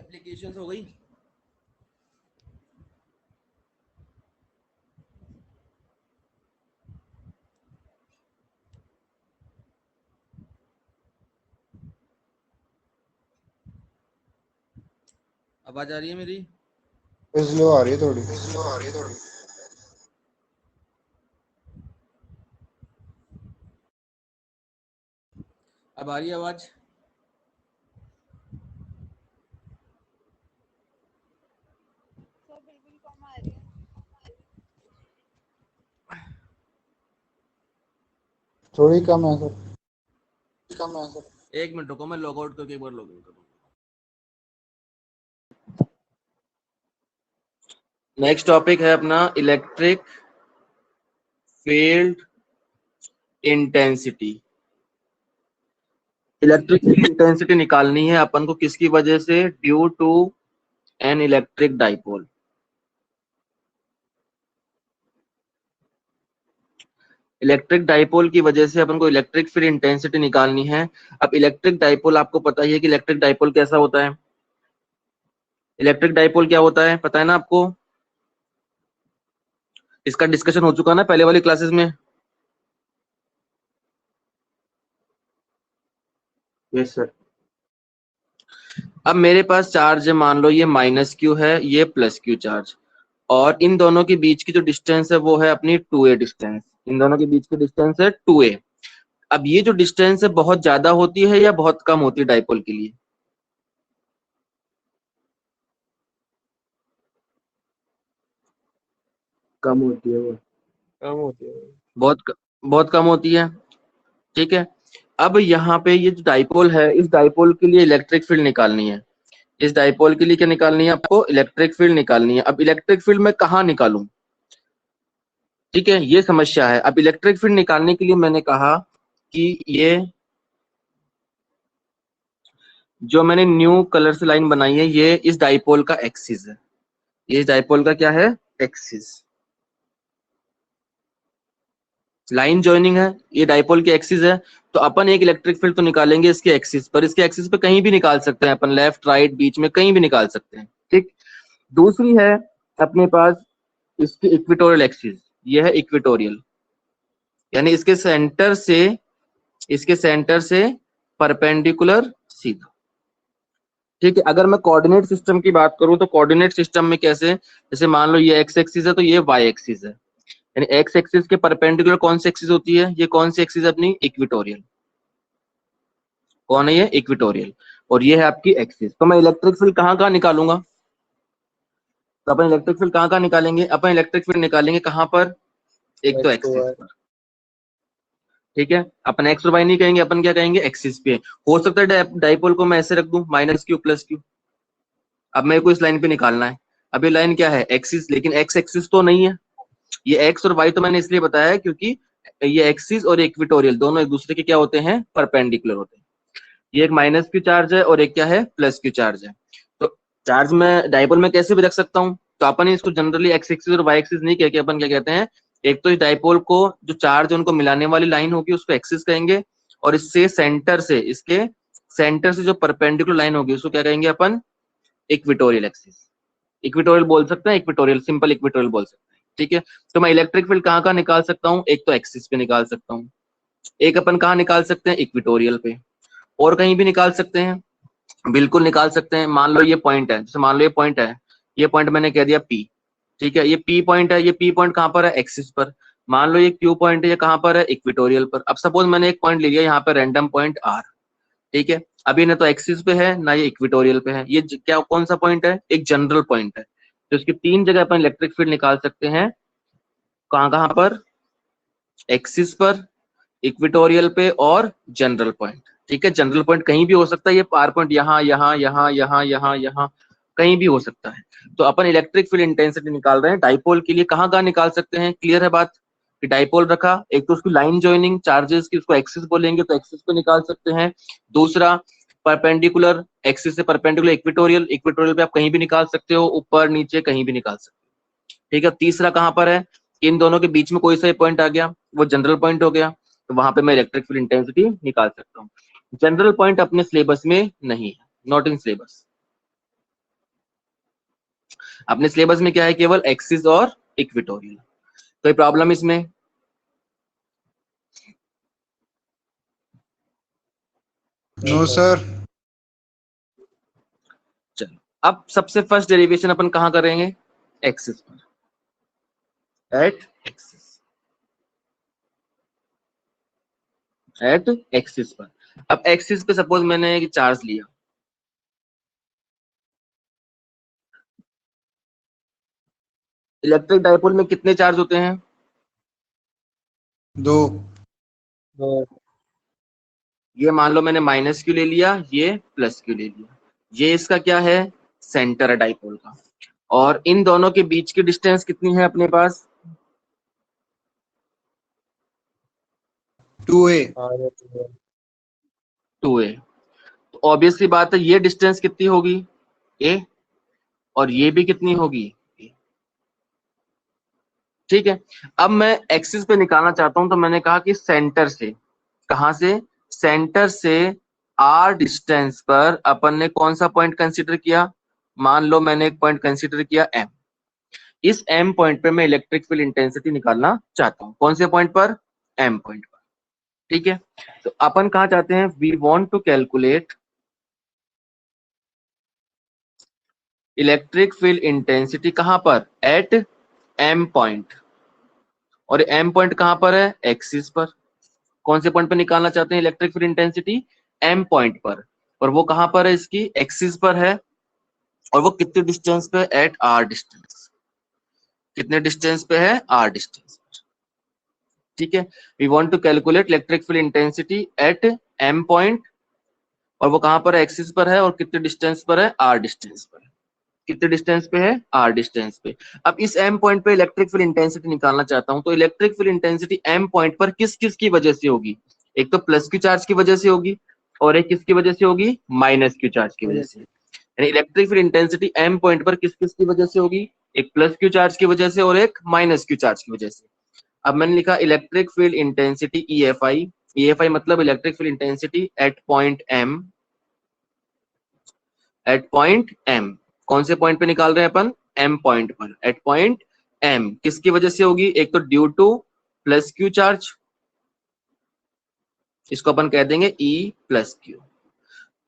Applications हो गई। आवाज आ रही है मेरी? स्लो आ रही है थोड़ी। अब आ रही है आवाज? बिल्कुल कम आ रही है। थोड़ी कम है सर। एक मिनट रुको, मैं लॉग आउट करके एक बार लॉग इन करूँ। नेक्स्ट टॉपिक है अपना electric field intensity. Electric field intensity निकालनी है अपन को किसकी वजह से? Due to an electric dipole. Electric dipole की वजह से अपन को इलेक्ट्रिक फील्ड इंटेंसिटी निकालनी है। अब इलेक्ट्रिक डाइपोल आपको पता ही है कि इलेक्ट्रिक डाइपोल कैसा होता है। इलेक्ट्रिक डाइपोल क्या होता है पता है ना आपको? इसका डिस्कशन हो चुका ना पहले वाली क्लासेस में। Yes sir. अब मेरे पास चार्ज है, मान लो ये माइनस क्यू है, ये प्लस क्यू चार्ज, और इन दोनों के बीच की जो डिस्टेंस है वो है अपनी 2a डिस्टेंस। इन दोनों के बीच की डिस्टेंस है 2a। अब ये जो डिस्टेंस है बहुत ज्यादा होती है या बहुत कम होती है डाइपोल के लिए? कम होती है वो। कम होती है। बहुत कम होती है। ठीक है। अब यहाँ पे ये जो डाइपोल है, इस डाइपोल के लिए इलेक्ट्रिक फील्ड निकालनी है। इस डाइपोल के लिए क्या निकालनी है आपको? इलेक्ट्रिक फील्ड निकालनी है। अब इलेक्ट्रिक फील्ड मैं कहाँ निकालूं? ठीक है, ये समस्या है। अब इलेक्ट्रिक फील्ड निकालने के लिए मैंने कहा कि ये जो मैंने न्यू कलर से लाइन बनाई है, ये इस डाइपोल का एक्सिस है। ये इस डाइपोल का क्या है? एक्सिस। लाइन जॉइनिंग है, ये डाइपोल की एक्सिस है। तो अपन एक इलेक्ट्रिक फील्ड तो निकालेंगे इसके एक्सिस पर। इसके एक्सिस पे कहीं भी निकाल सकते हैं अपन, लेफ्ट राइट बीच में कहीं भी निकाल सकते हैं। ठीक। दूसरी है अपने पास इसकी इक्वेटोरियल एक्सिस। ये है इक्वेटोरियल, यानी इसके सेंटर से परपेंडिकुलर सीधा। ठीक है। अगर मैं कोऑर्डिनेट सिस्टम की बात करूं तो कोऑर्डिनेट सिस्टम में कैसे? जैसे मान लो ये एक्स एक्सिस है तो ये वाई एक्सिस है, यानी एक्स एक्सिस के परपेंडिकुलर कौन सी एक्सिस होती है? ये कौन सी एक्सिस है अपनी? इक्वेटोरियल। कौन है ये? इक्वेटोरियल। और ये है आपकी एक्सिस। तो मैं इलेक्ट्रिक फील्ड कहाँ कहाँ निकालूंगा? तो अपन इलेक्ट्रिक फील्ड कहाँ कहाँ निकालेंगे? अपन इलेक्ट्रिक फील्ड निकालेंगे कहाँ पर? एक तो एक्सिस पर। ठीक है। अपन एक्स और वाई नहीं कहेंगे, अपन क्या कहेंगे? एक्सिस पे। हो सकता है डाइपोल को मैं ऐसे रख दूं, माइनस क्यू प्लस क्यू। अब मेरे को इस लाइन पे निकालना है। अब ये लाइन क्या है? एक्सिस, लेकिन एक्स एक्सिस तो नहीं है। ये एक्स और वाई तो मैंने इसलिए बताया है क्योंकि ये एक्सिस और इक्वेटोरियल दोनों एक दूसरे के क्या होते हैं? परपेंडिकुलर होते हैं। ये एक माइनस क्यू चार्ज है और एक क्या है? प्लस क्यू चार्ज है। तो चार्ज में डाइपोल में कैसे भी रख सकता हूँ। तो अपन इसको जनरली एक्स एक्सिस और वाई एक्सिस नहीं कह के अपन क्या कहते हैं? एक तो इस डाइपोल को जो चार्ज है उनको मिलाने वाली लाइन होगी उसको एक्सिस कहेंगे, और इसके सेंटर से जो परपेंडिकुलर लाइन होगी उसको क्या कहेंगे अपन? Equatorial axis. इक्वेटोरियल बोल सकते हैं, इक्वेटोरियल, सिंपल इक्वेटोरियल बोल सकते हैं। ठीक है। तो मैं इलेक्ट्रिक फील्ड कहाँ कहाँ निकाल सकता हूँ? एक तो एक्सिस पे निकाल सकता हूँ, एक अपन कहाँ निकाल सकते हैं? इक्वेटोरियल पे। और कहीं भी निकाल सकते हैं, बिल्कुल निकाल सकते हैं। मान लो ये पॉइंट है, जैसे मान लो ये पॉइंट है, ये पॉइंट मैंने कह दिया पी। ठीक है। ये पी पॉइंट है, ये पी पॉइंट कहाँ पर है? एक्सिस पर। मान लो ये क्यू पॉइंट है, ये कहाँ पर है? इक्वेटोरियल पर। अब सपोज मैंने एक पॉइंट ले लिया यहाँ पे, रैंडम पॉइंट आर। ठीक है। अभी ना तो एक्सिस पे है ना ये इक्वेटोरियल पे है, ये क्या कौन सा पॉइंट है? एक जनरल पॉइंट है। तो इसकी तीन जगह अपन इलेक्ट्रिक फील्ड निकाल सकते हैं। कहाँ कहाँ पर? एक्सिस पर, इक्वेटोरियल पे और जनरल पॉइंट। ठीक है। जनरल पॉइंट कहीं भी हो सकता है, ये पार पॉइंट यहाँ यहाँ यहाँ यहाँ यहाँ यहाँ कहीं भी हो सकता है। तो अपन इलेक्ट्रिक फील्ड इंटेंसिटी निकाल रहे हैं डाइपोल के लिए। कहाँ कहाँ निकाल सकते हैं? क्लियर है बात? कि डाइपोल रखा, एक तो उसकी लाइन ज्वाइनिंग चार्जेस की, उसको एक्सिस बोलेंगे तो एक्सिस पे निकाल सकते हैं। दूसरा परपेंडिकुलर, एक्सिस से परपेंडिकुलर इक्वेटोरियल, इक्वेटोरियल पे आप कहीं भी निकाल सकते हो, ऊपर नीचे कहीं भी निकाल सकते हो। ठीक है। तीसरा कहाँ पर है? इन दोनों के बीच में कोई सा पॉइंट आ गया, वो जनरल पॉइंट हो गया, तो वहां पे मैं इलेक्ट्रिक फील्ड इंटेंसिटी निकाल सकता हूँ। जनरल पॉइंट अपने सिलेबस में नहीं है, नॉट इन सिलेबस। अपने सिलेबस में क्या है, केवल एक्सिस और इक्वेटोरियल। कोई प्रॉब्लम इसमें? No sir. चलो, अब सबसे फर्स्ट डेरिवेशन अपन कहाँ करेंगे, एक्सिस पर, एट एक्सिस, एट एक्सिस पर। अब एक्सिस पे सपोज मैंने एक चार्ज लिया, इलेक्ट्रिक डाइपोल में कितने चार्ज होते हैं, 2। ये मान लो मैंने माइनस क्यू ले लिया, ये प्लस क्यू ले लिया, ये इसका क्या है, सेंटर है डाइपोल का। और इन दोनों के बीच की डिस्टेंस कितनी है अपने पास, 2a। 2a। तो ऑब्वियसली बात है ये डिस्टेंस कितनी होगी, a, और ये भी कितनी होगी, a। ठीक है। अब मैं एक्सिस पे निकालना चाहता हूं, तो मैंने कहा कि सेंटर से, कहां से, सेंटर से r डिस्टेंस पर अपन ने कौन सा पॉइंट कंसीडर किया, मान लो मैंने एक पॉइंट कंसीडर किया m। इस m पॉइंट पे मैं इलेक्ट्रिक फील्ड इंटेंसिटी निकालना चाहता हूं, कौन से पॉइंट पर, m पॉइंट पर। ठीक है, तो अपन कहा चाहते हैं, we want to calculate electric field intensity, कहां पर, एट m पॉइंट। और m पॉइंट कहां पर है, एक्सिस पर। कौन से पॉइंट पर निकालना चाहते हैं electric field intensity, m point पर, और वो कहां पर है, इसकी एक्सिस पर है। और वो कितने डिस्टेंस पे, एट r डिस्टेंस, कितने डिस्टेंस पे है, r डिस्टेंस। ठीक है, we want to calculate electric field intensity at m point, और वो कहां पर है, एक्सिस पर है, और कितने डिस्टेंस पर है, r डिस्टेंस पर। कितने डिस्टेंस पे है, r डिस्टेंस पे। अब इस m पॉइंट पे इलेक्ट्रिक फील्ड इंटेंसिटी निकालना चाहता हूं, तो electric field intensity m point पर किस किस की वजह से होगी, एक तो प्लस क्यू चार्ज की वजह से होगी, और एक किसकी वजह से होगी, माइनस क्यू चार्ज की वजह से। यानी electric field intensity m point पर किस किस की वजह से होगी, एक प्लस क्यू चार्ज की वजह से और एक माइनस क्यू चार्ज की वजह से। अब मैंने लिखा electric field intensity EFI, EFI मतलब electric field intensity at point m, at point m। कौन से पॉइंट पे निकाल रहे हैं अपन, m पॉइंट पर, एट पॉइंट m। किसकी वजह से होगी, एक तो due to plus q charge, इसको अपन कह देंगे E प्लस क्यू।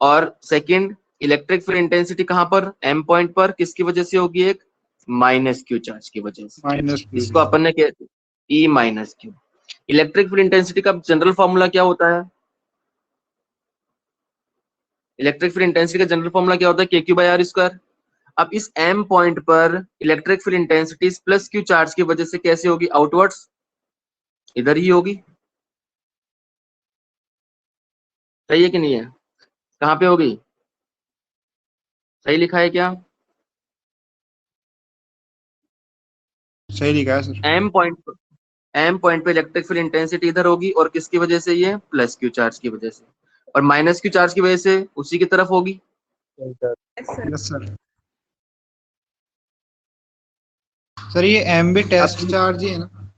और सेकंड, इलेक्ट्रिक फील्ड इंटेंसिटी कहां पर, m पॉइंट पर, किसकी वजह से होगी, एक माइनस क्यू चार्ज की वजह से, -q। इसको अपन ने E minus Q. Electric field intensity का जनरल फॉर्मूला क्या होता है, इलेक्ट्रिक फील्ड इंटेंसिटी का जनरल फॉर्मूला क्या होता है, KQ/R²। अब इस m पॉइंट पर electric field intensity plus q charge की वजह से कैसे होगी, आउटवर्ड्स, इधर ही होगी। सही है कि नहीं है, कहां पे होगी, सही लिखा है क्या, सही लिखा है सर। m पॉइंट पे इलेक्ट्रिक फील्ड इंटेंसिटी इधर होगी, और किसकी वजह से, ये प्लस क्यू चार्ज की वजह से, और माइनस क्यू चार्ज की वजह से उसी की तरफ होगी। Yes sir. सर ये m भी टेस्ट चार्ज ही है ना।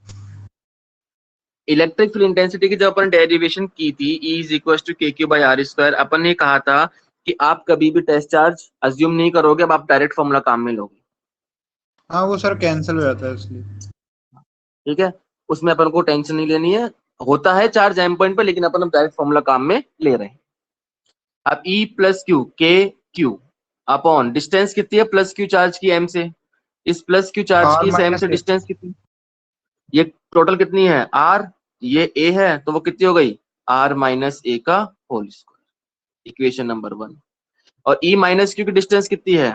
इलेक्ट्रिक फील्ड इंटेंसिटी की जब अपन डेरिवेशन की थी, E is equal to KQ/R², अपन ने कहा था कि आप कभी भी टेस्ट चार्ज अज्यूम नहीं करोगे, अब आप डायरेक्ट फॉर्मूला काम में लोगे। हाँ वो सर कैंसिल हो जाता है इसलिए। ठीक है, उसमें अपन को टेंशन नहीं लेनी है, होता है चार्ज m पॉइंट पे, लेकिन अपन अब डायरेक्ट फॉर्मूला काम में ले रहे हैं। अब E plus Q, KQ upon distance कितनी है प्लस क्यू चार्ज की m से, इस प्लस क्यू चार्ज R की इस m से -a। डिस्टेंस कितनी, ये टोटल कितनी है, r, ये a है, तो वो कितनी हो गई, r माइनस a का होल स्क्वायर, इक्वेशन नंबर 1। और E माइनस क्यू की डिस्टेंस कितनी है,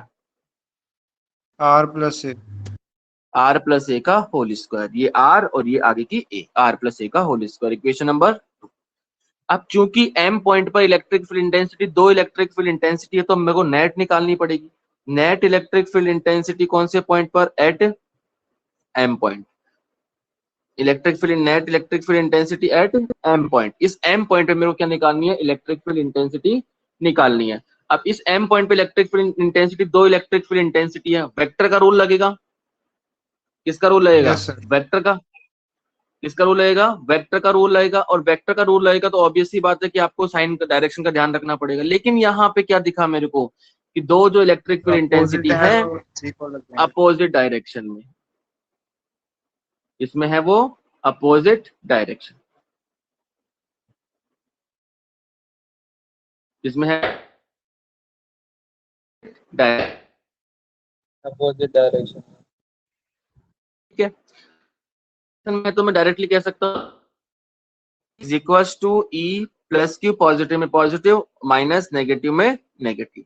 R + a। r plus a का होल स्क्वायर, ये r और ये आगे की a, r प्लस a का होल स्क्वायर, इक्वेशन नंबर 2। अब चूंकि m पॉइंट पर इलेक्ट्रिक फील्ड इंटेंसिटी, दो इलेक्ट्रिक फील्ड इंटेंसिटी है, तो मेरे को नेट निकालनी पड़ेगी। नेट इलेक्ट्रिक फील्ड इंटेंसिटी कौन से पॉइंट पर, at m point, net electric field intensity at m point. इस m पॉइंट पे मेरे को क्या निकालनी है, इलेक्ट्रिक फील्ड इंटेंसिटी निकालनी है। अब इस m पॉइंट पे इलेक्ट्रिक फील्ड इंटेंसिटी, दो इलेक्ट्रिक फील्ड इंटेंसिटी है, वेक्टर का रूल लगेगा, किसका रूल लगेगा, यस सर। वेक्टर का, किसका रूल लगेगा, वेक्टर का रूल लगेगा। और वेक्टर का रूल लगेगा तो ऑब्वियस सी बात है कि आपको साइन का, डायरेक्शन का ध्यान रखना पड़ेगा। लेकिन यहाँ पे क्या दिखा मेरे को, कि दो जो इलेक्ट्रिक फील्ड इंटेंसिटी है अपोजिट अपोजिट डायरेक्शन में, इसमें है वो अपोजिट डायरेक्शन, इसमें है अपोजिट डायरेक्शन। ठीक है। मैं तो मैं डायरेक्टली कह सकता हूँ is equals to E plus q, positive में पॉजिटिव माइनस नेगेटिव में नेगेटिव,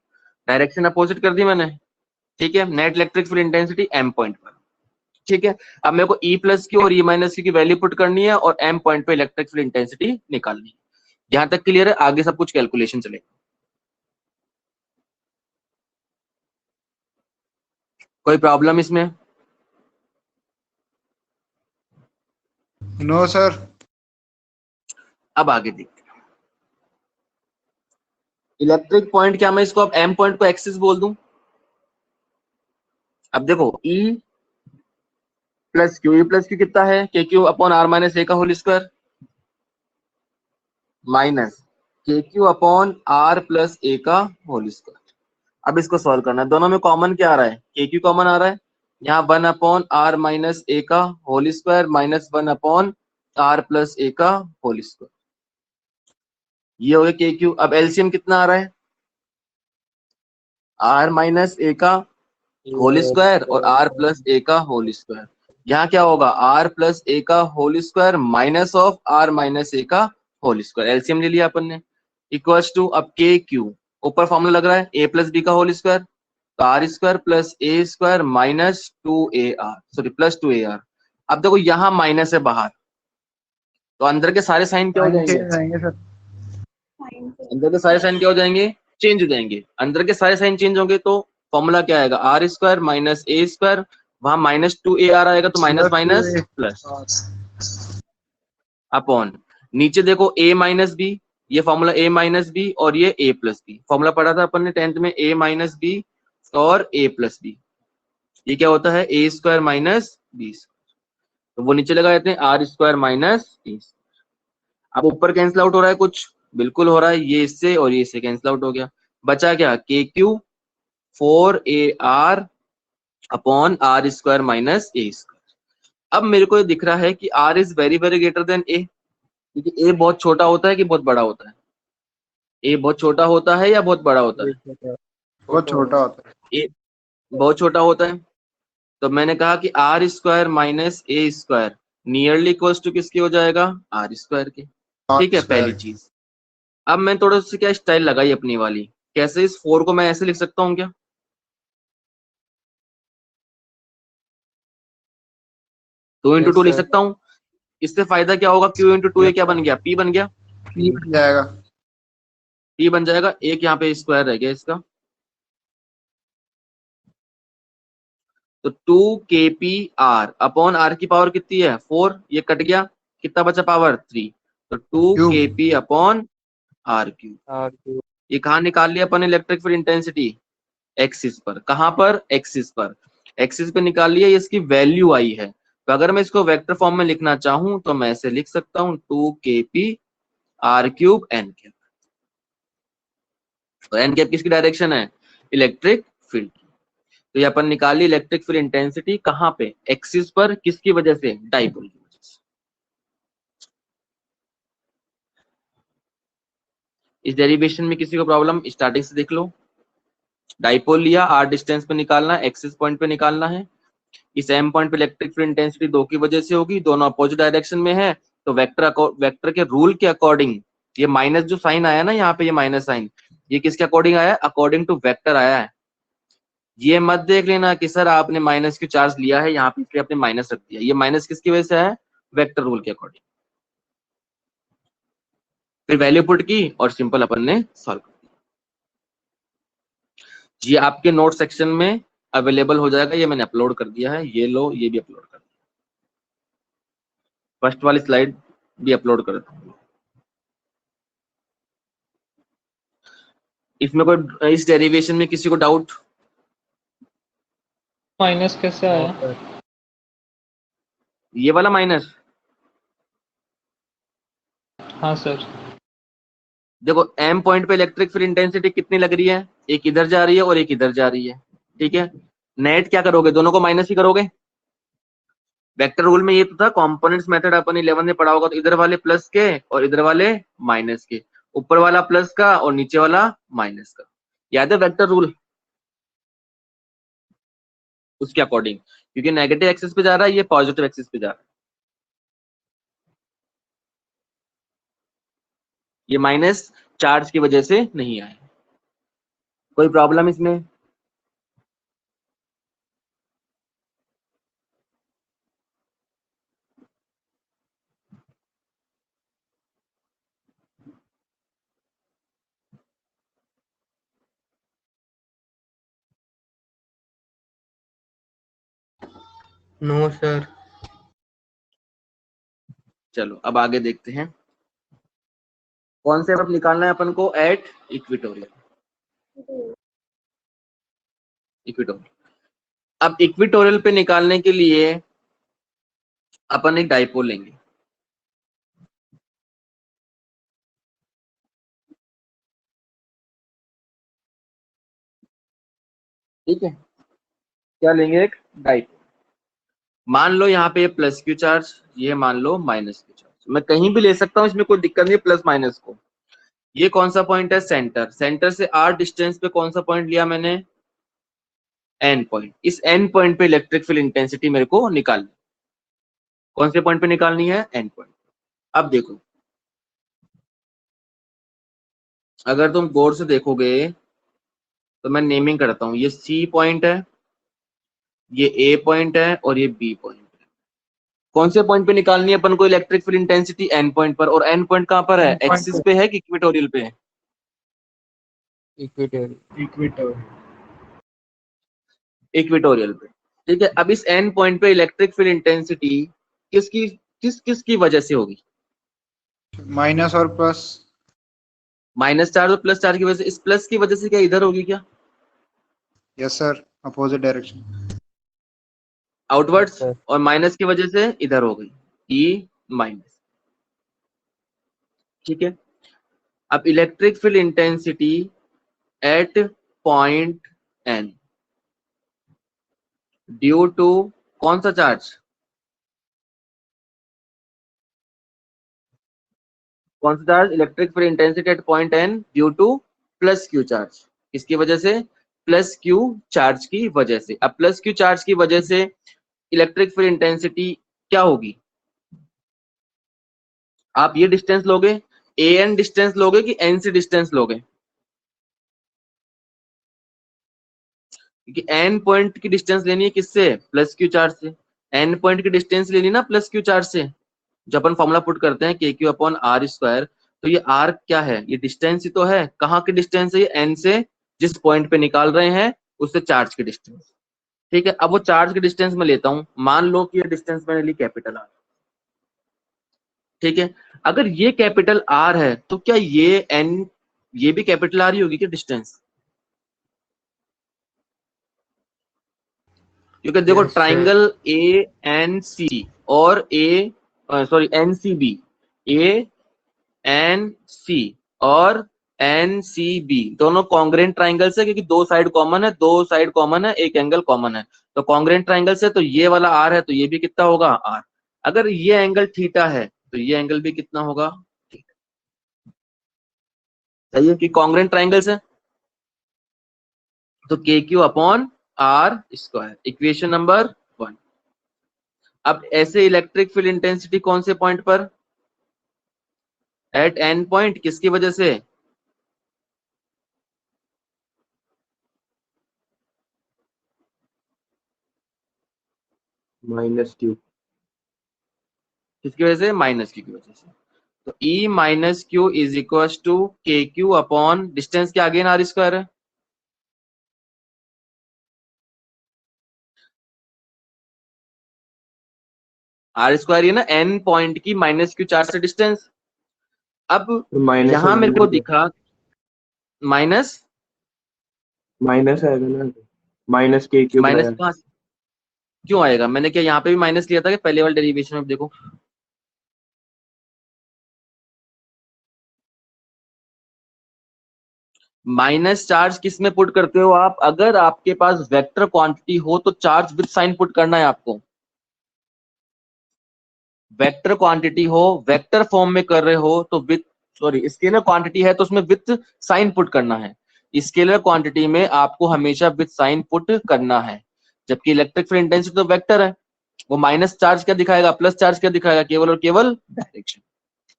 डायरेक्शन अपोजिट कर दी मैंने। ठीक है, net electric field intensity m point पर। ठीक है, अब मेरे को ई प्लस क्यू और ई माइनस क्यू की वैल्यू पुट करनी है और एम पॉइंट पे इलेक्ट्रिक फील्ड इंटेंसिटी निकालनी है। यहां तक क्लियर है, आगे सब कुछ कैलकुलेशन चलेगा। कोई प्रॉब्लम इसमें? No sir. अब आगे देखते हैं इलेक्ट्रिक पॉइंट, क्या मैं इसको अब एम पॉइंट को एक्सिस बोल दूं? अब देखो ई प्लस क्यू कितना है, के Q upon are minus A का होल स्क्वायर माइनस के Q upon R plus A का होल स्क्वायर। अब इसको सॉल्व करना है, दोनों में कॉमन क्या आ रहा है, के क्यू कॉमन आ रहा है, यहाँ 1 अपॉन आर माइनस ए का whole square minus 1 upon R plus A का होल स्क्वायर, ये हो गया के क्यू। अब एलसीएम कितना आ रहा है, आर माइनस ए का होल स्क्वायर और आर प्लस ए का होल स्क्वायर। यहाँ क्या होगा, आर प्लस ए का whole square minus of R minus A का होल स्क्वायर, एलसीएम ले लिया अपन ने, इक्वल्स टू अब के क्यू, ऊपर फॉर्मूला लग रहा है ए प्लस बी का होल स्क्वायर, तो r square plus a square minus 2ar, sorry plus 2ar। अब देखो यहाँ माइनस है बाहर, तो अंदर के सारे साइन क्या हो जाएंगे, सर। अंदर के सारे साइन क्या हो जाएंगे, चेंज हो जाएंगे। अंदर के सारे साइन चेंज होंगे तो फॉर्मूला क्या आएगा, r square minus a square, वहां माइनस 2ar आएगा तो माइनस माइनस प्लस अपॉन, नीचे देखो a माइनस बी, ये फॉर्मूला a माइनस बी और ये a प्लस बी, फॉर्मूला पढ़ा था अपन ने 10th में, a माइनस बी और a प्लस बी, ये क्या होता है a स्क्वायर माइनस बी, तो वो नीचे लगा देते हैं आर स्क्वायर माइनस ए। अब ऊपर कैंसिल आउट हो रहा है कुछ, बिल्कुल हो रहा है, ये इससे और ये इससे कैंसिल आउट हो गया, बचा क्या, k q 4ar upon are square minus a square. अब मेरे को ये दिख रहा है कि r is very very greater than a, क्योंकि a बहुत छोटा होता है कि बहुत बड़ा होता है, a बहुत छोटा होता है या बहुत बड़ा होता है, बहुत छोटा होता है। a बहुत छोटा होता है, तो मैंने कहा कि r square minus a square nearly equals to किसकी हो जाएगा, आर स्क्वायर के। ठीक है, पहली चीज। अब मैं थोड़ा सी क्या स्टाइल लगाई अपनी वाली, कैसे इस 4 को मैं ऐसे लिख सकता हूँ क्या, 2 इंटू 2 लिख सकता हूँ। इससे फायदा क्या होगा, क्यू इंटू 2 ये क्या बन गया, पी बन गया, पी बन जाएगा। पी बन जाएगा, एक यहाँ पे स्क्वायर रह गया इसका, तो 2 k p are upon are की पावर कितनी है 4, ये कट गया, कितना बचा पावर 3, तो 2 k p upon r Q. ये कहाँ निकाल लिया अपन इलेक्ट्रिक फील्ड इंटेंसिटी, एक्सिस पर, कहां पर, एक्सिस पर, एक्सिस पे निकाल लिया, ये इसकी वैल्यू आई है। तो अगर मैं इसको वेक्टर फॉर्म में लिखना चाहूं तो मैं ऐसे लिख सकता हूं 2 k p r cube n cap, तो एन कैप किसकी डायरेक्शन है, इलेक्ट्रिक फील्ड की। तो ये अपन निकाली इलेक्ट्रिक फील्ड इंटेंसिटी कहां पे, एक्सिस पर, किसकी वजह से, डाइपोल की वजह से। इस डेरिवेशन में किसी को प्रॉब्लम, स्टार्टिंग से देख लो, डाइपोल लिया, आर डिस्टेंस पे निकालना है, एक्सिस पॉइंट पे निकालना है, इस एम पॉइंट पे इलेक्ट्रिक फील्ड इंटेंसिटी 2 की वजह से होगी, दोनों अपोजिट डायरेक्शन में है, तो वेक्टर के रूल के अकॉर्डिंग ये माइनस जो साइन आया ना यहाँ पे, ये माइनस साइन, ये किसके अकॉर्डिंग आया, अकॉर्डिंग टू वेक्टर आया है। ये मत देख लेना कि सर आपने माइनस क्यों चार्ज लिया है यहाँ पे, इसलिए आपने माइनस रख दिया, ये माइनस किसकी वजह से है, वेक्टर रूल के अकॉर्डिंग। फिर वैल्यू पुट की और सिंपल अपन ने सॉल्व कर दिया। ये आपके नोट सेक्शन में अवेलेबल हो जाएगा, ये मैंने अपलोड कर दिया है, ये लो, ये भी अपलोड कर दिया, फर्स्ट वाली स्लाइड भी अपलोड कर दूंगा। इसमें कोई, इस डेरिवेशन में किसी को डाउट, माइनस कैसे आया, ये वाला माइनस, हाँ सर। देखो m पॉइंट पे इलेक्ट्रिक फील्ड इंटेंसिटी कितनी लग रही है, एक इधर जा रही है और एक इधर जा रही है, ठीक है। नेट क्या करोगे, दोनों को माइनस ही करोगे। वेक्टर रूल में ये तो था, कंपोनेंट्स मेथड अपन 11 में पढ़ा होगा, तो इधर वाले प्लस के और इधर वाले माइनस के, ऊपर वाला प्लस का और नीचे वाला माइनस का, याद है वेक्टर रूल, उसके अकॉर्डिंग, क्योंकि नेगेटिव एक्सिस पे जा रहा है, ये पॉजिटिव एक्सिस पे जा रहा है। ये माइनस चार्ज की वजह से नहीं आया। कोई प्रॉब्लम इसमें? No sir. चलो अब आगे देखते हैं, कौन से वक्त निकालना है अपन को, एट इक्विटोरियल। इक्विटोरियल, अब इक्विटोरियल पे निकालने के लिए अपन एक डाइपोल लेंगे, ठीक है। क्या लेंगे, एक डाइपोल। मान लो यहाँ पे प्लस क्यू चार्ज, ये मान लो माइनस क्यू चार्ज, मैं कहीं भी ले सकता हूँ, इसमें कोई दिक्कत नहीं है प्लस माइनस को। ये कौन सा पॉइंट है, सेंटर, सेंटर से आर डिस्टेंस पे कौन सा पॉइंट लिया मैंने, एन पॉइंट। इस एन पॉइंट पे इलेक्ट्रिक फील्ड इंटेंसिटी मेरे को निकालनी, कौन से पॉइंट पे निकालनी है, एन पॉइंट। अब देखो, अगर तुम गौर से देखोगे तो मैं नेमिंग करता हूँ, ये सी पॉइंट है, ये ए पॉइंट है और ये बी पॉइंट है। कौन से पॉइंट पे निकालनी है अपन को electric field intensity, n point पर। और एन पॉइंट कहाँ पर है, एक्सिस पे है कि इक्वेटोरियल पे है, इक्विटोरियल। इक्वेटोरियल पे, ठीक है। अब इस एन पॉइंट पे इलेक्ट्रिक फील्ड इंटेंसिटी किसकी किसकी वजह से होगी, माइनस और प्लस। माइनस चार्ज और प्लस चार्ज की वजह से। इस प्लस की वजह से क्या इधर होगी क्या, yes sir, opposite direction. Outwards, sir और माइनस की वजह से इधर हो गई, ई माइनस, ठीक है। अब electric field intensity at point n due to कौन सा चार्ज, कौन सा charge, electric field intensity at point n due to plus q charge. किसकी वजह से, प्लस क्यू चार्ज की वजह से। अब प्लस क्यू चार्ज की वजह से इलेक्ट्रिक फील्ड इंटेंसिटी क्या होगी, आप ये डिस्टेंस लोगे, ए एन डिस्टेंस लोगे कि एन से डिस्टेंस लोगे, क्योंकि एन पॉइंट की डिस्टेंस लेनी है किससे, प्लस क्यू चार्ज से। एन पॉइंट की डिस्टेंस लेनी ना प्लस क्यू चार्ज से, जब अपन फॉर्मूला पुट करते हैं के क्यू अपॉन आर स्क्वायर, तो ये आर क्या है, ये डिस्टेंस ही तो है। कहाँ की डिस्टेंस है, ये एन से, जिस पॉइंट पे निकाल रहे हैं उससे चार्ज की डिस्टेंस, ठीक है। अब वो चार्ज की डिस्टेंस में लेता हूं, मान लो कि ये डिस्टेंस मैंने ली कैपिटल आर, ठीक है। अगर ये कैपिटल आर है तो क्या ये एन, ये भी कैपिटल आर ही होगी क्या डिस्टेंस, क्योंकि देखो Yes, sir. Triangle a n c और a, sorry n c b, a n c और एन सी बी दोनों कॉन्ग्रेंट ट्राइंगल्स है, क्योंकि दो साइड कॉमन है, दो साइड कॉमन है, एक एंगल कॉमन है, तो कॉन्ग्रेंट ट्राइंगल्स है, तो ये वाला आर है तो ये भी कितना होगा, आर। अगर ये एंगल थीटा है तो ये एंगल भी कितना होगा, थीटा। सही है कि कॉन्ग्रेंट ट्राइंगल्स है, तो k Q upon are square, equation number 1। अब ऐसे इलेक्ट्रिक फील्ड इंटेंसिटी कौन से पॉइंट पर, एट एन पॉइंट, किसकी वजह से, माइनस क्यू। किसकी वजह से, माइनस क्यू की वजह से। तो E minus q is equal to के Q upon distance k again r square है, आर स्क्वायर ये ना एन पॉइंट की माइनस क्यू चार्ज से डिस्टेंस। अब माइनस यहां मेरे को दिखा माइनस, माइनस आएगा ना, माइनस के क्यूब माइनस रहेगा। कहां क्यों आएगा, मैंने क्या यहाँ पे भी माइनस लिया था कि पहले वाले डेरिवेशन में, देखो माइनस चार्ज किस में पुट करते हो आप? अगर आपके पास वेक्टर क्वांटिटी हो तो चार्ज विद साइन पुट करना है आपको। वेक्टर क्वांटिटी हो, वेक्टर फॉर्म में कर रहे हो तो विथ, सॉरी स्केलर क्वांटिटी है तो उसमें विथ साइन पुट करना है। स्केलर क्वांटिटी में आपको हमेशा विथ साइन पुट करना है, जबकि इलेक्ट्रिक फील्ड इंटेंसिटी तो वेक्टर है, वो माइनस चार्ज क्या दिखाएगा, प्लस चार्ज क्या दिखाएगा, केवल और केवल डायरेक्शन।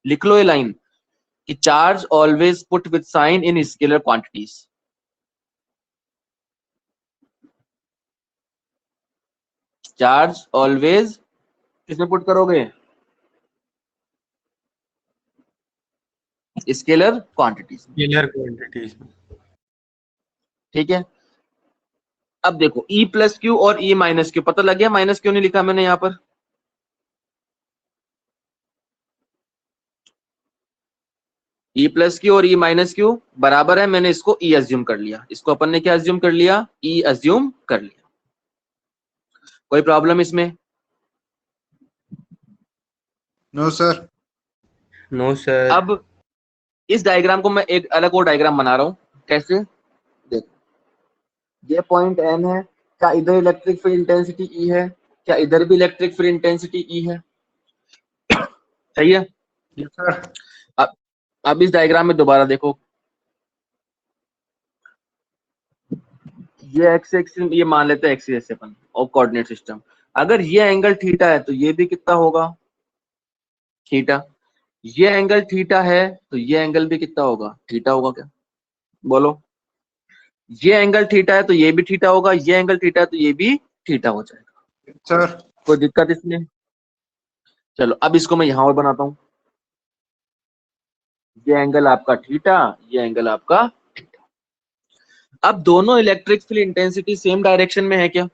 लिख लो ये लाइन कि charge always put with sign in scalar quantities. Charge always किसमें पुट करोगे? Scalar quantities. स्केलर क्वांटिटीज में। ठीक है, अब देखो E प्लस क्यू और E माइनस क्यू, पता लग गया माइनस क्यों नहीं लिखा मैंने यहां पर? E प्लस क्यू और E माइनस क्यू बराबर है, मैंने इसको E अज्यूम कर लिया। इसको अपन ने क्या अज्यूम कर लिया? E अज्यूम कर लिया। कोई प्रॉब्लम इसमें? No sir. No sir. अब इस डायग्राम को मैं एक अलग और डायग्राम बना रहा हूं। कैसे? देखो, ये पॉइंट N है, क्या इधर इलेक्ट्रिक फील्ड इंटेंसिटी E है? क्या इधर भी इलेक्ट्रिक फील्ड इंटेंसिटी E है? सही है। Yes sir. अब इस डायग्राम में दोबारा देखो, ये एक्स एक्सिस, ये मान लेते हैं एक्सिस अपन और कोऑर्डिनेट सिस्टम। अगर ये एंगल थीटा है तो ये भी कितना होगा? थीटा। ये एंगल थीटा है तो ये एंगल भी कितना होगा? थीटा होगा क्या? बोलो। ये एंगल थीटा है तो ये भी थीटा होगा, ये एंगल थीटा है तो ये भी थीटा हो जाएगा। सर कोई दिक्कत इसमें? चलो अब इसको मैं यहां और बनाता हूं। ये एंगल आपका थीटा, ये एंगल आपका थीटा। अब दोनों electric field intensity same direction में है क्या?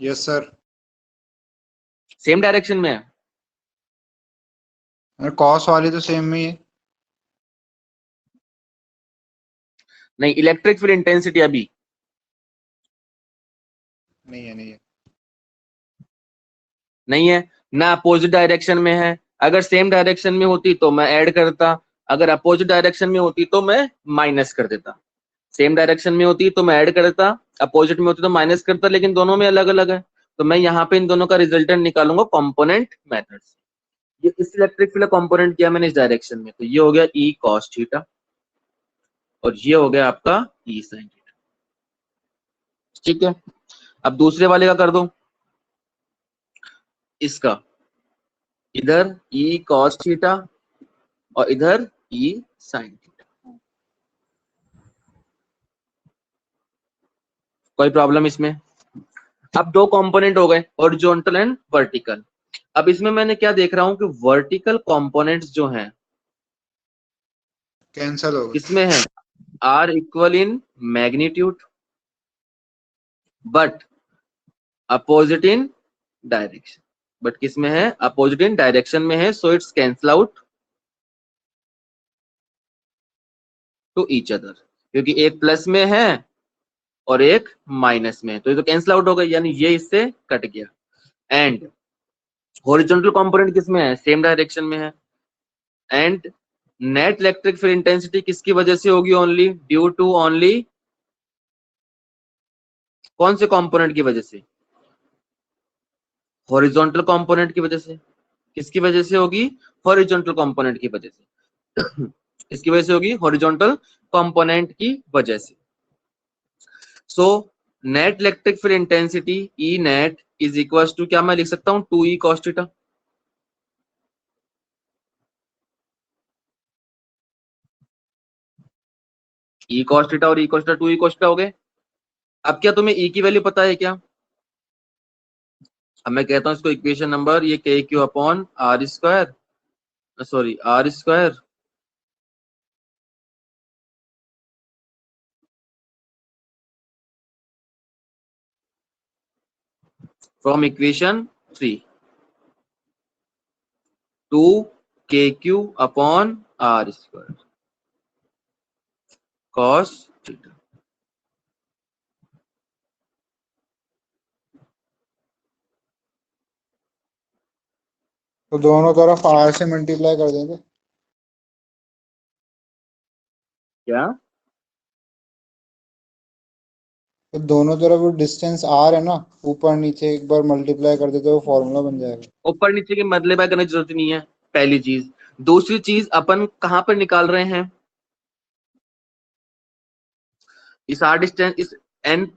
Yes sir. सेम डायरेक्शन में है। कॉस वाली तो सेम ही है। नहीं, इलेक्ट्रिक फील्ड इंटेंसिटी अभी नहीं है, नहीं है। नहीं है ना, अपोजिट डायरेक्शन में है। अगर सेम डायरेक्शन में होती तो मैं ऐड करता, अगर अपोजिट डायरेक्शन में होती तो मैं माइनस कर देता। सेम डायरेक्शन में होती तो मैं ऐड करता, अपोजिट में होती तो माइनस करता, लेकिन दोनों में अलग अलग है तो मैं यहाँ पे इन दोनों का रिजल्टेंट निकालूंगा कंपोनेंट मेथड से। ये इस इलेक्ट्रिक फील्ड कंपोनेंट किया मैंने इस डायरेक्शन में, तो ये हो गया E cos थीटा और ये हो गया आपका E sin थीटा। ठीक है, अब दूसरे वाले का कर दो, इसका इधर E cos थीटा और इधर E sin थीटा। कोई प्रॉब्लम इसमें? अब दो कंपोनेंट हो गए, हॉरिजॉन्टल एंड वर्टिकल। अब इसमें मैंने क्या देख रहा हूं कि वर्टिकल कंपोनेंट्स जो हैं कैंसल हो गए। किसमें है? Are equal in magnitude but opposite in direction. But किसमें है? अपोजिट इन डायरेक्शन में है, so it's cancel out to each other, क्योंकि एक प्लस में है और एक माइनस में है तो ये तो कैंसल आउट हो गई, यानी ये इससे कट गया। एंड हॉरिजॉन्टल कंपोनेंट किसमें है? सेम डायरेक्शन में है। And net electric field intensity किसकी वजह से होगी? ओनली ड्यू टू ओनली कौन से कंपोनेंट की वजह से? हॉरिजॉन्टल कंपोनेंट की वजह से। किसकी वजह से होगी? हॉरिजॉन्टल कंपोनेंट की वजह से। इसकी वजह से होगी हॉरिजॉन्टल कंपोनेंट की वजह से। So net electric field intensity E net is equal to, क्या मैं लिख सकता हूं? 2E cos theta. E cos theta और E cos theta 2E cos theta हो गए। अब क्या तुम्हें E की वैल्यू पता है क्या? अब मैं कहता हूं इसको इक्वेशन नंबर, ये K Q upon are square, sorry R square from equation 3 two के Q upon are square cos theta. तो दोनों तरफ आर से मल्टीप्लाई कर देंगे। क्या? तो दोनों तरफ डिस्टेंस आर है ना, ऊपर नीचे एक बार मल्टीप्लाई कर देते तो फॉर्मूला बन जाएगा। ऊपर नीचे के मतलब करने की जरूरत नहीं है, पहली चीज। दूसरी चीज, अपन कहां पर निकाल रहे हैं? इस आर डिस्टेंस, इस एन,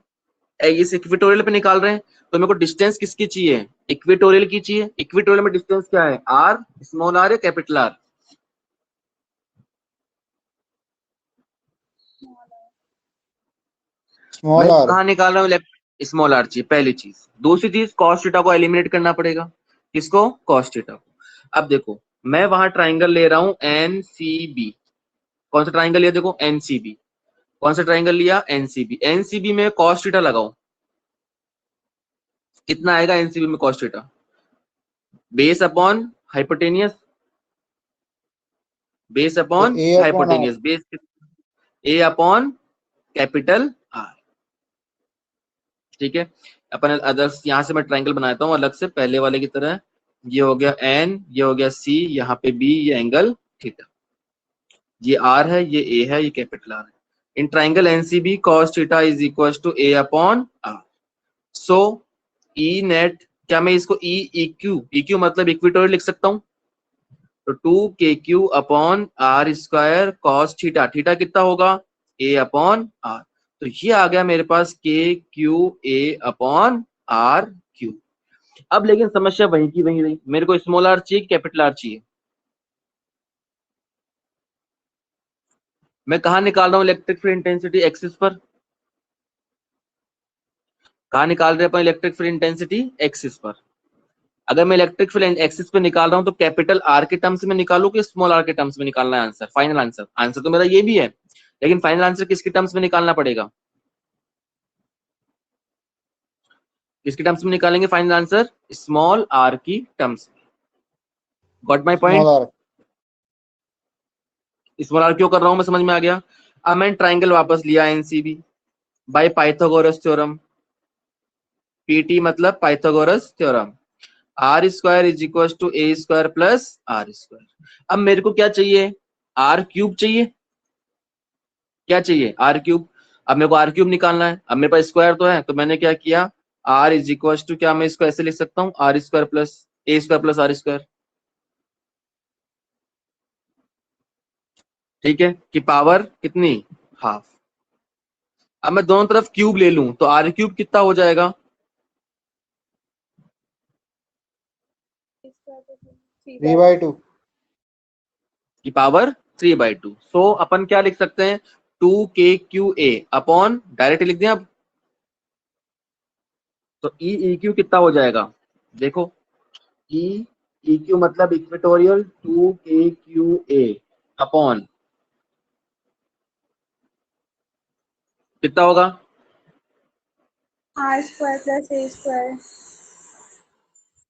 इस इक्वेटोरियल पे निकाल रहे हैं। तो मेरे को डिस्टेंस किसकी चाहिए? इक्वेटोरियल की चाहिए। इक्वेटोरियल में डिस्टेंस क्या है? आर, स्मॉल आर या कैपिटल आर? मैं स्मॉल आर। कहा निकाल रहा हूँ? स्मॉल आर चाहिए, पहली चीज। दूसरी चीज, कॉस थीटा को एलिमिनेट करना पड़ेगा। किसको? कॉस थीटा को। अब देखो, मैं वहां ट्राइंगल ले रहा हूं एनसीबी। कौन सा ट्राइंगल लिया? देखो एनसीबी। कौन सा ट्राइंगल लिया? एनसीबी। एनसीबी में कॉस थीटा लगाओ, कितना आएगा एनसीबी में cos theta? Base upon hypotenuse, base तो upon A upon R. Hypotenuse, base A upon capital R. ठीक है, अपन अदर्स यहां से मैं ट्राइंगल बनाता हूं अलग से, पहले वाले की तरह। ये हो गया एन, ये हो गया सी, यहाँ पे बी, ये एंगल थीटा। ये आर है, ये ए है, ये कैपिटल आर है। In triangle NCB cos theta is equal to a upon r. So E net, क्या मैं इसको ई इक्यू मतलब इक्विटोरियल लिख सकता हूं? तो 2 KQ upon are square cos theta. Theta कितना होगा? A upon r. तो ये आ गया मेरे पास KQA अपॉन आर क्यू। अब लेकिन समस्या वही की वही रही, मेरे को स्मॉल आर चाहिए, कैपिटल आर चाहिए। मैं कहा निकाल रहा हूं इलेक्ट्रिक फील्ड इंटेंसिटी? एक्सिस पर। कहा निकाल रहे हैं अपन इलेक्ट्रिक फील्ड इंटेंसिटी? एक्सिस पर। अगर मैं इलेक्ट्रिक फील्ड एक्सिस पे निकाल रहा हूं तो कैपिटल आर के टर्म्स में निकालू कि स्मॉल आर के टर्म्स में निकालना है आंसर? फाइनल आंसर, आंसर तो मेरा ये भी है, लेकिन फाइनल आंसर किसके टर्म्स में निकालना पड़ेगा? किसके टर्म्स में निकालेंगे फाइनल आंसर? स्मॉल आर की टर्म्स में। Got my small point? R. स्मॉल आर क्यों कर रहा हूं मैं, समझ में आ गया। अब मैंने ट्राइंगल वापस लिया NCB by Pythagoras theorem. PT मतलब Pythagoras theorem. R square is equal to A square plus are square. अब मेरे को क्या चाहिए? आर क्यूब चाहिए। क्या चाहिए? R cube. अब मेरे को आर क्यूब निकालना है। अब मेरे पास स्क्वायर तो है, तो मैंने क्या किया? आर इज इक्वल टू, क्या मैं इसको ऐसे लिख सकता हूँ? R square plus a square plus are square. ठीक है, कि पावर कितनी? हाफ। अब मैं दोनों तरफ क्यूब ले लूं तो आर क्यूब कितना हो जाएगा? 3/2। की पावर 3/2। सो अपन क्या लिख सकते हैं? 2KQA अपॉन, डायरेक्ट लिख दें अब। तो EEQ कितना हो जाएगा? देखो, EEQ मतलब इक्वेटोरियल 2KQA अपॉन कितना होगा? R square plus a square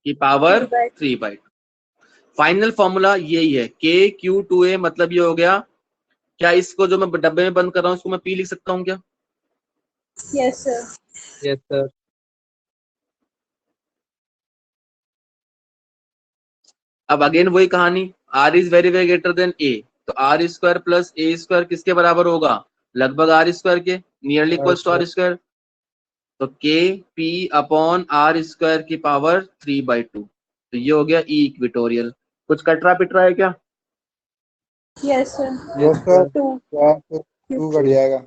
की पावर 3/2। 3/2। फाइनल फॉर्मूला यही है, KQ2A मतलब ये हो गया। क्या इसको जो मैं डब्बे में बंद कर रहा हूँ इसको मैं P लिख सकता हूँ क्या? Yes sir. Yes, sir. अब अगेन वही कहानी, R is very very greater than A, तो r square plus a square किसके बराबर होगा? लगभग आर स्क्वायर के, nearly equals to r square. तो k p upon are square की पावर 3/2। तो ये हो गया ई इक्विटोरियल। कुछ कटरा पिटरा है क्या? Yes sir. Yes sir. 2 2 cut जाएगा।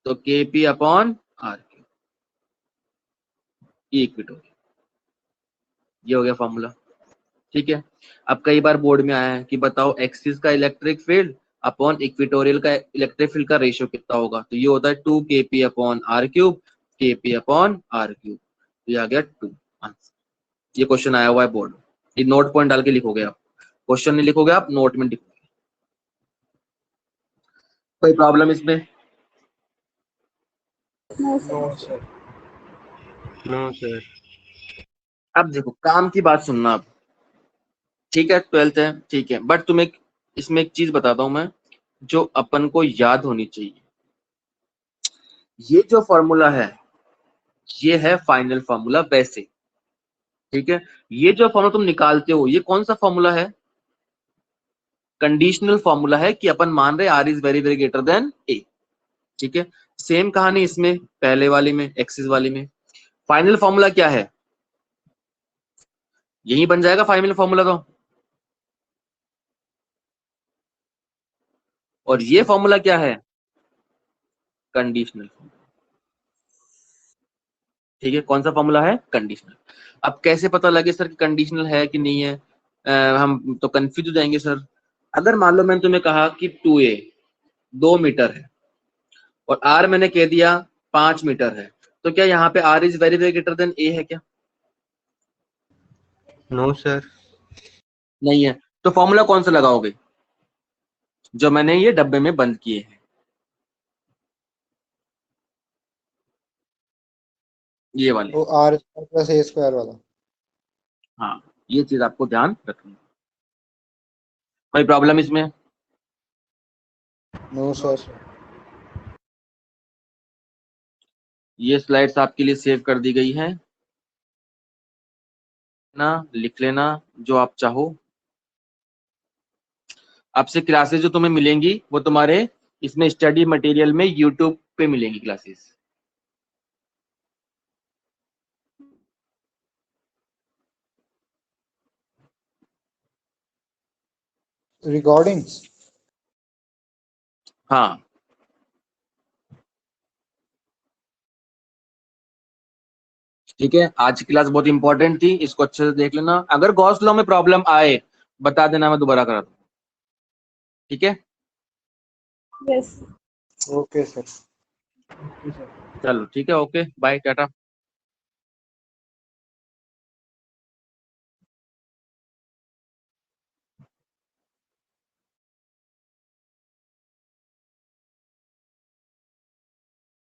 तो k p upon r q, E equatorial. ये हो गया फॉर्मूला। ठीक है, अब कई बार बोर्ड में आया है कि बताओ एक्सिस का इलेक्ट्रिक फील्ड अपॉन इक्विटोरियल का इलेक्ट्रिक फील्ड का रेशियो कितना होगा? तो ये होता है 2 KP upon r cube, KP upon r cube. तो ये आ गया 2 आंसर। ये क्वेश्चन आया हुआ है बोर्ड में, ये नोट पॉइंट डाल के लिखोगे आप, क्वेश्चन नहीं लिखोगे आप, नोट में लिखोगे। कोई प्रॉब्लम इसमें? No no sir. Sir. No, sir. अब देखो काम की बात सुनना अब। ठीक है, 12th है, ठीक है, बट तुम्हें इसमें एक चीज बताता हूं मैं जो अपन को याद होनी चाहिए। ये जो फॉर्मूला है ये है फाइनल फॉर्मूला वैसे। ठीक है, ये जो फॉर्मूला तुम निकालते हो ये कौन सा फॉर्मूला है? कंडीशनल फॉर्मूला है कि अपन मान रहे R is very very greater than A, ठीक है। सेम कहानी इसमें पहले वाली में, एक्सिस वाली में। फाइनल फॉर्मूला क्या है, यही बन जाएगा फाइनल फॉर्मूला तो। और ये फॉर्मूला क्या है, कंडीशनल फॉर्मूला, ठीक है। कौन सा फॉर्मूला है, कंडीशनल। अब कैसे पता लगे सर कि कंडीशनल है कि नहीं है, हम तो कंफ्यूज हो जाएंगे सर। अगर मान लो मैंने तुम्हें कहा कि 2a 2 मीटर है और r मैंने कह दिया 5 मीटर है, तो क्या यहाँ पे r is very very greater than a है क्या? No sir. नहीं है। तो फॉर्मूला कौन सा लगाओगे, जो मैंने ये डब्बे में बंद किए हैं, ये वाले। वो आर प्लस ए स्क्वायर वाला। हाँ, ये चीज आपको ध्यान रखनी है। कोई प्रॉब्लम इसमें? No sir. ये स्लाइड्स आपके लिए सेव कर दी गई हैं ना, लिख लेना जो आप चाहो। आपसे क्लासेस जो तुम्हें मिलेंगी वो तुम्हारे इसमें स्टडी मटेरियल में यूट्यूब पे मिलेंगी क्लासेस। रिकॉर्डिंग्स। हाँ, ठीक है। आज की क्लास बहुत इंपॉर्टेंट थी, इसको अच्छे से देख लेना। अगर गॉस लॉ में प्रॉब्लम आए बता देना, मैं दोबारा करा दूँ, ठीक है। Yes. Okay sir. चलो ठीक है, ओके बाय टाटा।